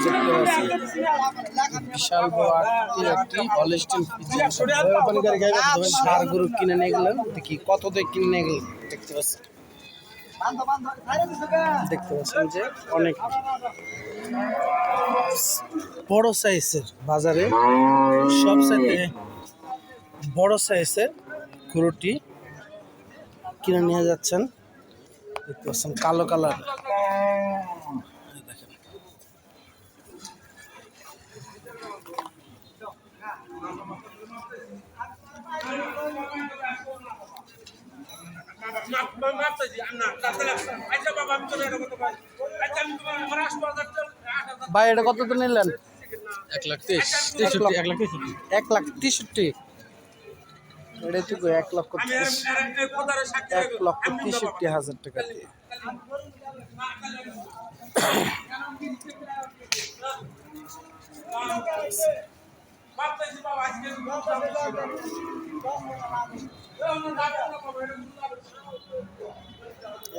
দেখতে পাচ্ছেন বিশাল বড় একটি হলস্টাইন ফ্রিজিয়ান ষাঁড় গরু কিনে নিয়ে গেলেন। দেখি কত দিয়ে কিনে নিয়ে গেলেন দেখতে পাচ্ছেন যে অনেক বড় সাইজের বাজারে সবচেয়ে বড় সাইজের গরুটি কিনে নিয়ে যাচ্ছেন। দেখতে পাচ্ছেন কালো কালার। ভাই এটা কত তো নিলেন? 1,63,000। এটাই তো 1,63,000 টাকা দিয়ে।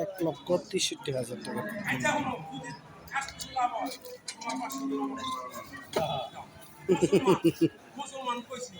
$1,63,000 টাকা। মুসলমান কইছি